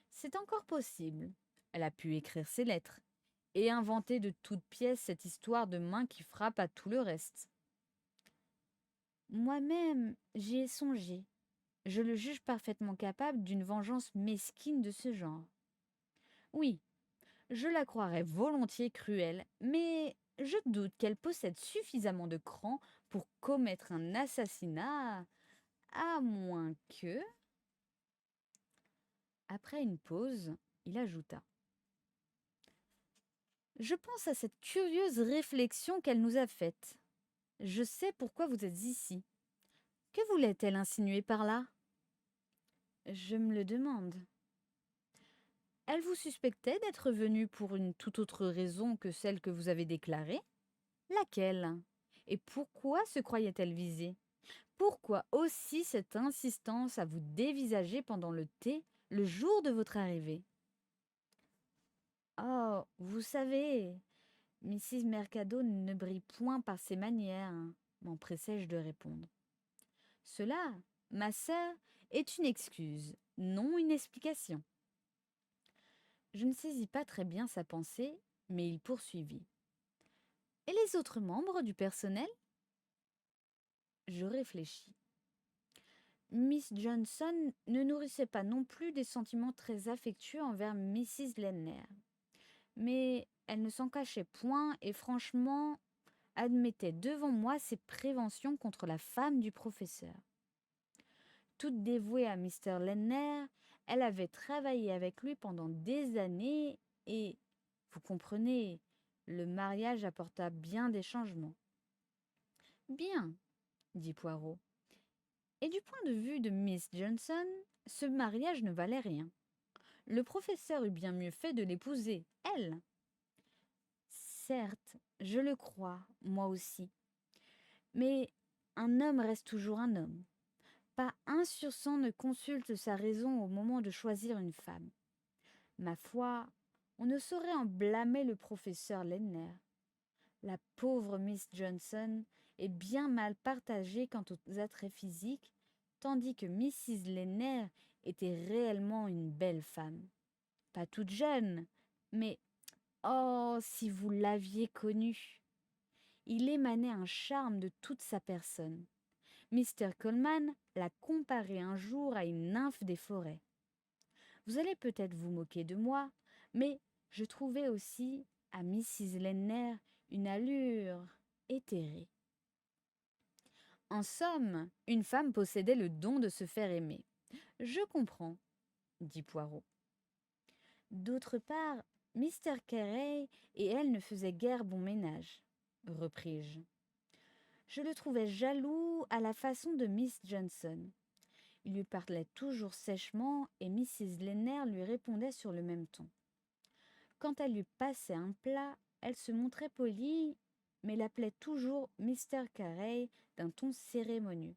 C'est encore possible. Elle a pu écrire ses lettres et inventer de toutes pièces cette histoire de main qui frappe à tout le reste. Moi-même, j'y ai songé. Je le juge parfaitement capable d'une vengeance mesquine de ce genre. Oui, je la croirais volontiers cruelle, mais je doute qu'elle possède suffisamment de cran pour commettre un assassinat, à moins que... Après une pause, il ajouta. Je pense à cette curieuse réflexion qu'elle nous a faite. Je sais pourquoi vous êtes ici. Que voulait-elle insinuer par là? Je me le demande. Elle vous suspectait d'être venue pour une toute autre raison que celle que vous avez déclarée? Laquelle? Et pourquoi se croyait-elle visée? Pourquoi aussi cette insistance à vous dévisager pendant le thé, le jour de votre arrivée? Oh, vous savez, Mrs. Mercado ne brille point par ses manières, m'empressai-je de répondre. Cela, ma sœur, est une excuse, non une explication. Je ne saisis pas très bien sa pensée, mais il poursuivit. Et les autres membres du personnel? Je réfléchis. Miss Johnson ne nourrissait pas non plus des sentiments très affectueux envers Mrs. Lenner. Mais elle ne s'en cachait point et franchement admettait devant moi ses préventions contre la femme du professeur. Toute dévouée à Mr. Lenner, elle avait travaillé avec lui pendant des années et, vous comprenez, le mariage apporta bien des changements. Bien, dit Poirot. Et du point de vue de Miss Johnson, ce mariage ne valait rien. Le professeur eut bien mieux fait de l'épouser, elle. Certes, je le crois, moi aussi. Mais un homme reste toujours un homme. Pas un sur 100 ne consulte sa raison au moment de choisir une femme. Ma foi, on ne saurait en blâmer le professeur Lenner. La pauvre Miss Johnson est bien mal partagée quant aux attraits physiques, tandis que Mrs. Lenner était réellement une belle femme. Pas toute jeune, mais oh, si vous l'aviez connu! Il émanait un charme de toute sa personne. Mr. Coleman l'a comparé un jour à une nymphe des forêts. Vous allez peut-être vous moquer de moi, mais je trouvais aussi à Mrs. Lenner une allure éthérée. En somme, une femme possédait le don de se faire aimer. Je comprends, dit Poirot. D'autre part, Mr. Carey et elle ne faisaient guère bon ménage, repris-je. Je le trouvais jaloux à la façon de Miss Johnson. Il lui parlait toujours sèchement et Mrs. Lenner lui répondait sur le même ton. Quand elle lui passait un plat, elle se montrait polie, mais l'appelait toujours Mr. Carey d'un ton cérémonieux.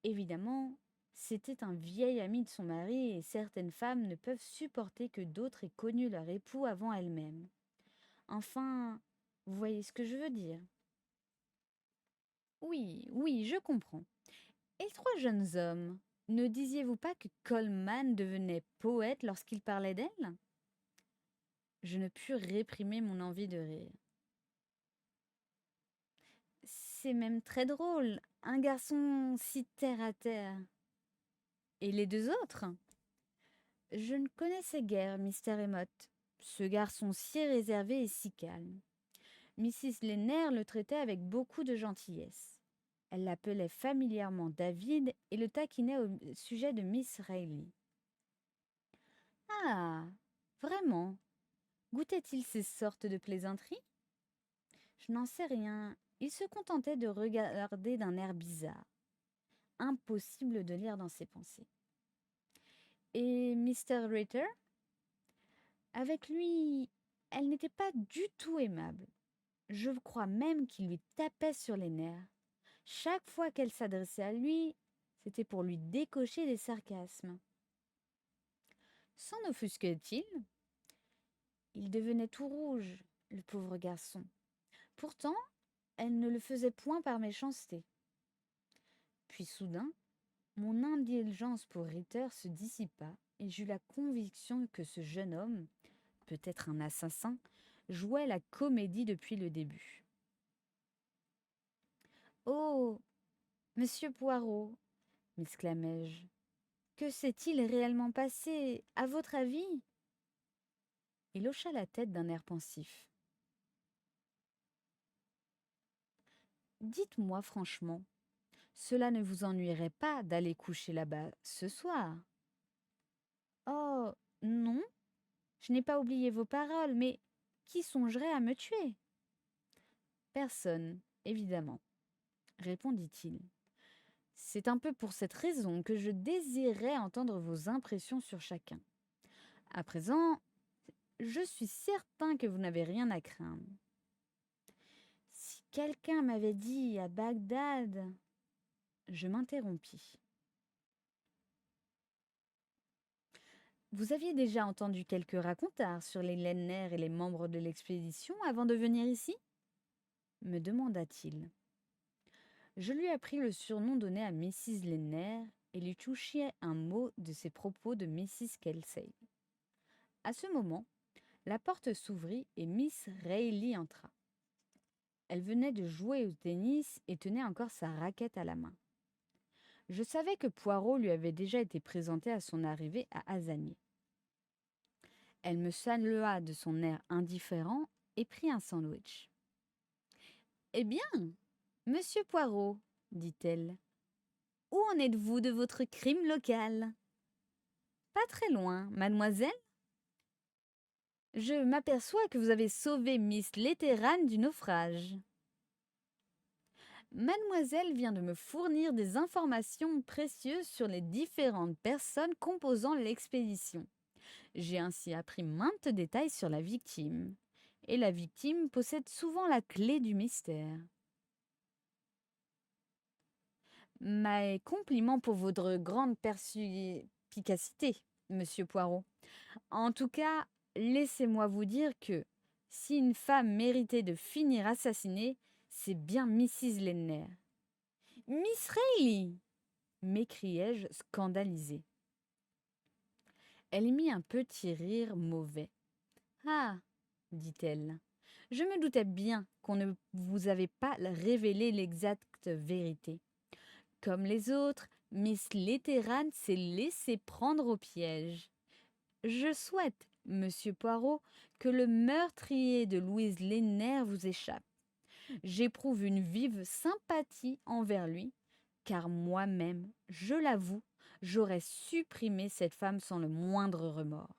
Évidemment, c'était un vieil ami de son mari et certaines femmes ne peuvent supporter que d'autres aient connu leur époux avant elles-mêmes. Enfin, vous voyez ce que je veux dire. Oui, oui, je comprends. Et les trois jeunes hommes, ne disiez-vous pas que Coleman devenait poète lorsqu'il parlait d'elle? Je ne pus réprimer mon envie de rire. C'est même très drôle, un garçon si terre à terre. Et les deux autres? Je ne connaissais guère Mr. Emott, ce garçon si réservé et si calme. Mrs. Lenner le traitait avec beaucoup de gentillesse. Elle l'appelait familièrement David et le taquinait au sujet de Miss Reilly. Ah, vraiment? Goûtait-il ces sortes de plaisanteries? Je n'en sais rien. Il se contentait de regarder d'un air bizarre. Impossible de lire dans ses pensées. Et Mr. Ritter? Avec lui, elle n'était pas du tout aimable. Je crois même qu'il lui tapait sur les nerfs. Chaque fois qu'elle s'adressait à lui, c'était pour lui décocher des sarcasmes. S'en offusquait-il? Il devenait tout rouge, le pauvre garçon. Pourtant, elle ne le faisait point par méchanceté. Puis soudain, mon indulgence pour Ritter se dissipa et j'eus la conviction que ce jeune homme, peut-être un assassin, jouait la comédie depuis le début. « Oh, monsieur Poirot !» m'exclamai-je. « Que s'est-il réellement passé, à votre avis ?» Il hocha la tête d'un air pensif. « Dites-moi franchement, cela ne vous ennuierait pas d'aller coucher là-bas ce soir ?»« Oh, non, je n'ai pas oublié vos paroles, mais qui songerait à me tuer ?»« Personne, évidemment, » répondit-il. « C'est un peu pour cette raison que je désirais entendre vos impressions sur chacun. À présent, je suis certain que vous n'avez rien à craindre. Si quelqu'un m'avait dit à Bagdad... » Je m'interrompis. Vous aviez déjà entendu quelques racontars sur les Lenner et les membres de l'expédition avant de venir ici? Me demanda-t-il. Je lui appris le surnom donné à Mrs. Lenner et lui touchai un mot de ses propos de Mrs. Kelsey. À ce moment, la porte s'ouvrit et Miss Reilly entra. Elle venait de jouer au tennis et tenait encore sa raquette à la main. Je savais que Poirot lui avait déjà été présenté à son arrivée à Hasanier. Elle me salua de son air indifférent et prit un sandwich. « Eh bien, monsieur Poirot, dit-elle, où en êtes-vous de votre crime local? Pas très loin, mademoiselle. Je m'aperçois que vous avez sauvé Miss Letteran du naufrage. Mademoiselle vient de me fournir des informations précieuses sur les différentes personnes composant l'expédition. J'ai ainsi appris maintes détails sur la victime. Et la victime possède souvent la clé du mystère. Mes compliments pour votre grande perspicacité, monsieur Poirot. En tout cas, laissez-moi vous dire que si une femme méritait de finir assassinée, c'est bien Mrs. Lenner. « Miss Reilly !» m'écriai-je scandalisée. Elle émit un petit rire mauvais. « Ah !» dit-elle. « Je me doutais bien qu'on ne vous avait pas révélé l'exacte vérité. Comme les autres, Miss Letteran s'est laissée prendre au piège. Je souhaite, monsieur Poirot, que le meurtrier de Louise Lenner vous échappe. J'éprouve une vive sympathie envers lui, car moi-même, je l'avoue, j'aurais supprimé cette femme sans le moindre remords.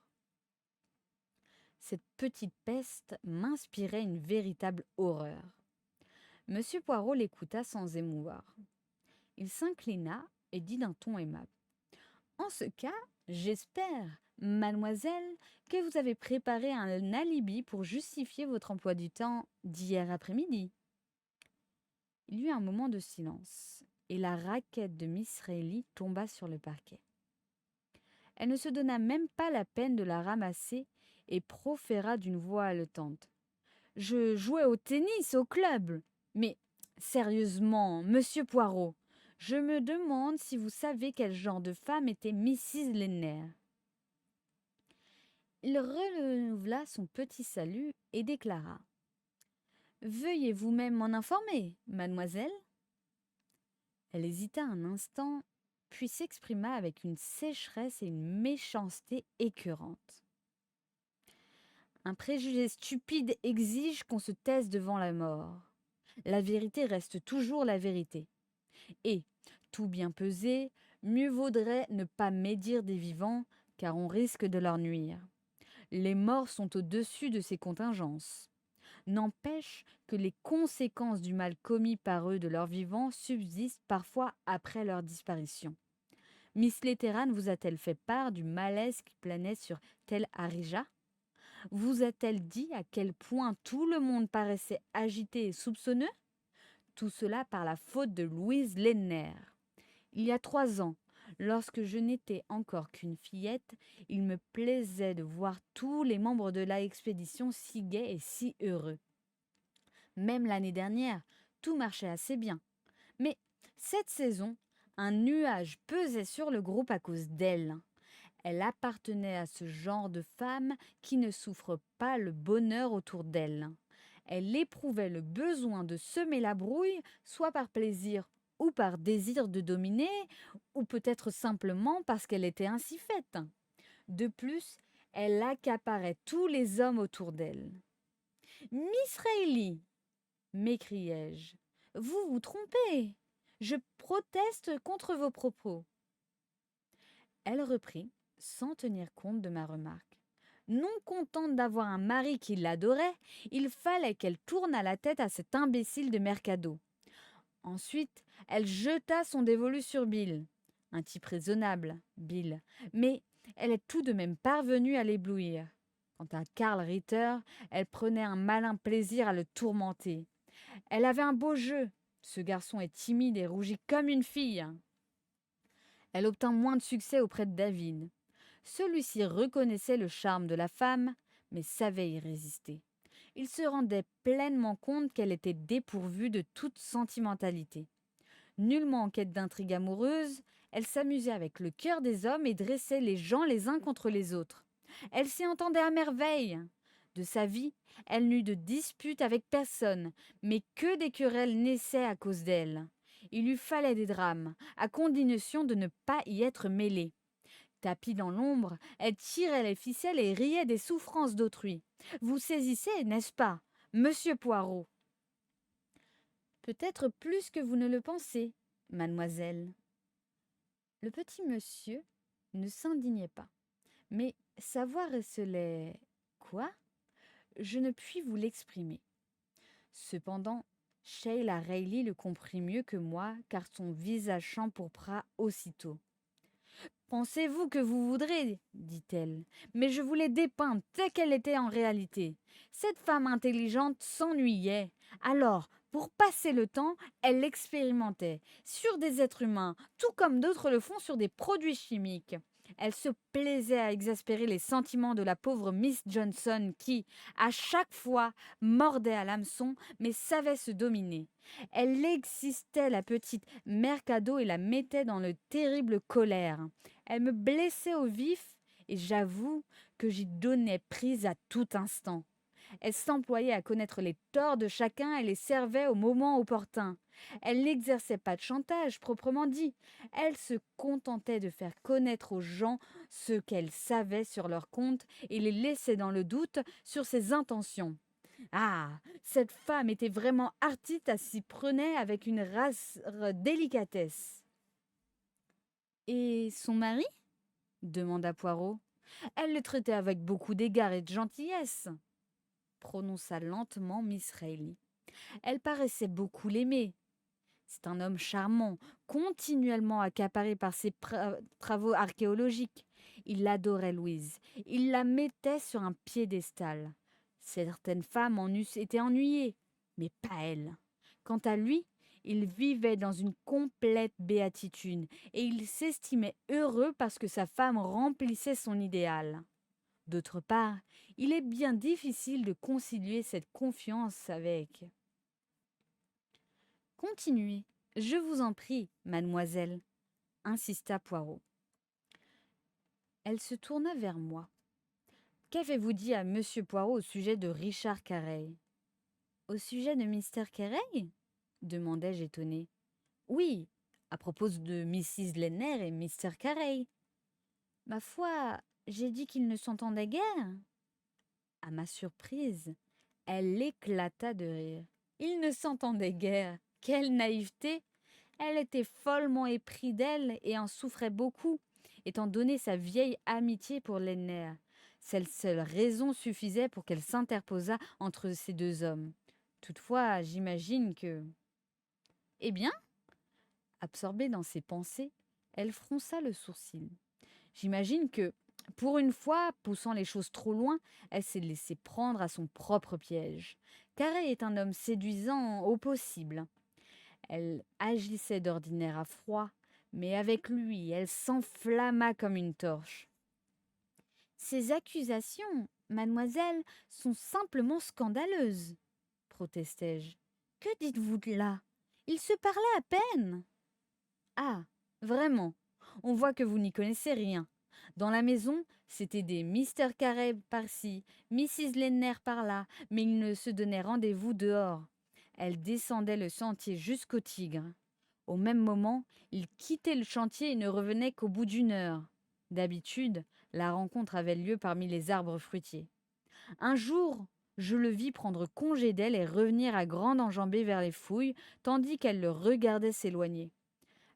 Cette petite peste m'inspirait une véritable horreur. Monsieur Poirot l'écouta sans émouvoir. Il s'inclina et dit d'un ton aimable. « En ce cas, j'espère, mademoiselle, que vous avez préparé un alibi pour justifier votre emploi du temps d'hier après-midi. » Il y eut un moment de silence, et la raquette de Miss Reilly tomba sur le parquet. Elle ne se donna même pas la peine de la ramasser et proféra d'une voix haletante. Je jouais au tennis au club. Mais sérieusement, monsieur Poirot, je me demande si vous savez quel genre de femme était Mrs. Lenner. Il renouvela son petit salut et déclara. Veuillez vous-même m'en informer, mademoiselle. Elle hésita un instant, puis s'exprima avec une sécheresse et une méchanceté écœurantes. Un préjugé stupide exige qu'on se taise devant la mort. La vérité reste toujours la vérité. Et, tout bien pesé, mieux vaudrait ne pas médire des vivants, car on risque de leur nuire. Les morts sont au-dessus de ces contingences. N'empêche que les conséquences du mal commis par eux de leur vivant subsistent parfois après leur disparition. Miss Letteran vous a-t-elle fait part du malaise qui planait sur Tel Arija? Vous a-t-elle dit à quel point tout le monde paraissait agité et soupçonneux? Tout cela par la faute de Louise Lenner. Il y a 3 ans, lorsque je n'étais encore qu'une fillette, il me plaisait de voir tous les membres de l'expédition si gais et si heureux. Même l'année dernière, tout marchait assez bien. Mais cette saison, un nuage pesait sur le groupe à cause d'elle. Elle appartenait à ce genre de femme qui ne souffre pas le bonheur autour d'elle. Elle éprouvait le besoin de semer la brouille, soit par plaisir ou par désir de dominer, ou peut-être simplement parce qu'elle était ainsi faite. De plus, elle accaparait tous les hommes autour d'elle. « Miss Reilly !» m'écriai-je. « Vous vous trompez. Je proteste contre vos propos. » Elle reprit, sans tenir compte de ma remarque. Non contente d'avoir un mari qui l'adorait, il fallait qu'elle tournât la tête à cet imbécile de Mercado. Ensuite, elle jeta son dévolu sur Bill. Un type raisonnable, Bill, mais elle est tout de même parvenue à l'éblouir. Quant à Karl Ritter, elle prenait un malin plaisir à le tourmenter. Elle avait un beau jeu. Ce garçon est timide et rougit comme une fille. Elle obtint moins de succès auprès de David. Celui-ci reconnaissait le charme de la femme, mais savait y résister. Il se rendait pleinement compte qu'elle était dépourvue de toute sentimentalité. Nullement en quête d'intrigue amoureuse, elle s'amusait avec le cœur des hommes et dressait les gens les uns contre les autres. Elle s'y entendait à merveille. De sa vie, elle n'eut de dispute avec personne, mais que des querelles naissaient à cause d'elle. Il lui fallait des drames, à condition de ne pas y être mêlée. Tapie dans l'ombre, elle tirait les ficelles et riait des souffrances d'autrui. Vous saisissez, n'est-ce pas, monsieur Poirot? Peut-être plus que vous ne le pensez, mademoiselle. Le petit monsieur ne s'indignait pas, mais sa voix recelait « Quoi ?» Je ne puis vous l'exprimer. Cependant, Sheila Reilly le comprit mieux que moi, car son visage s'empourpra aussitôt. « Pensez-vous que vous voudrez, dit-elle, mais je voulais dépeindre telle qu'elle était en réalité. Cette femme intelligente s'ennuyait. Alors, pour passer le temps, elle l'expérimentait sur des êtres humains, tout comme d'autres le font sur des produits chimiques. Elle se plaisait à exaspérer les sentiments de la pauvre Miss Johnson qui, à chaque fois, mordait à l'hameçon, mais savait se dominer. Elle existait la petite Mercado et la mettait dans de terribles colères. Elle me blessait au vif et j'avoue que j'y donnais prise à tout instant. Elle s'employait à connaître les torts de chacun et les servait au moment opportun. Elle n'exerçait pas de chantage proprement dit. Elle se contentait de faire connaître aux gens ce qu'elle savait sur leur compte et les laissait dans le doute sur ses intentions. Ah, cette femme était vraiment artiste à s'y prendre avec une rare délicatesse. Et son mari? Demanda Poirot. Elle le traitait avec beaucoup d'égard et de gentillesse, prononça lentement Miss Reilly. Elle paraissait beaucoup l'aimer. C'est un homme charmant, continuellement accaparé par ses travaux archéologiques. Il adorait Louise. Il la mettait sur un piédestal. Certaines femmes en eussent été ennuyées, mais pas elle. Quant à lui, Il vivait dans une complète béatitude et il s'estimait heureux parce que sa femme remplissait son idéal. D'autre part, il est bien difficile de concilier cette confiance avec. Continuez, je vous en prie, mademoiselle, insista Poirot. Elle se tourna vers moi. Qu'avez-vous dit à monsieur Poirot au sujet de Richard Carey? Au sujet de Mr. Carey? Demandai-je étonné. Oui, à propos de Mrs. Lenner et Mr. Carey. Ma foi, j'ai dit qu'ils ne s'entendaient guère. À ma surprise, elle éclata de rire. Ils ne s'entendaient guère. Quelle naïveté! Elle était follement éprise d'elle et en souffrait beaucoup, étant donné sa vieille amitié pour Lenner. Cette seule raison suffisait pour qu'elle s'interposât entre ces deux hommes. Toutefois, j'imagine que... Eh bien? Absorbée dans ses pensées, elle fronça le sourcil. J'imagine que, pour une fois, poussant les choses trop loin, elle s'est laissée prendre à son propre piège. Carré est un homme séduisant au possible. Elle agissait d'ordinaire à froid, mais avec lui, elle s'enflamma comme une torche. Ces accusations, mademoiselle, sont simplement scandaleuses, protestai-je. Que dites-vous là? Ils se parlaient à peine. Ah, vraiment, on voit que vous n'y connaissez rien. Dans la maison, c'était des Mr. Carey par-ci, Mrs. Lenner par-là, mais ils ne se donnaient rendez-vous dehors. Elle descendait le sentier jusqu'au Tigre. Au même moment, il quittait le chantier et ne revenait qu'au bout d'une heure. D'habitude, la rencontre avait lieu parmi les arbres fruitiers. Un jour, je le vis prendre congé d'elle et revenir à grande enjambée vers les fouilles, tandis qu'elle le regardait s'éloigner.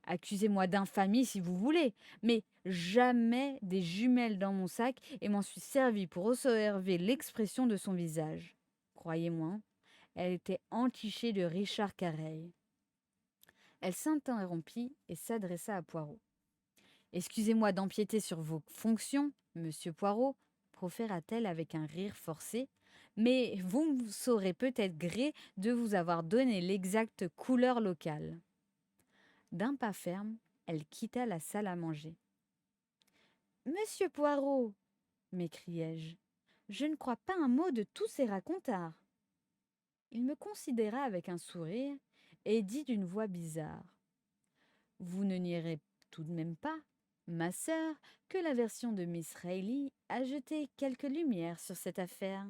Accusez-moi d'infamie si vous voulez, mais jamais des jumelles dans mon sac et m'en suis servi pour observer l'expression de son visage. Croyez-moi, elle était entichée de Richard Carey. Elle s'interrompit et s'adressa à Poirot. Excusez-moi d'empiéter sur vos fonctions, monsieur Poirot, proféra-t-elle avec un rire forcé, mais vous me saurez peut-être gré de vous avoir donné l'exacte couleur locale. D'un pas ferme, elle quitta la salle à manger. Monsieur Poirot, m'écriai-je, je ne crois pas un mot de tous ces racontards. Il me considéra avec un sourire et dit d'une voix bizarre. Vous ne nierez tout de même pas, ma sœur, que la version de Miss Reilly a jeté quelque lumière sur cette affaire.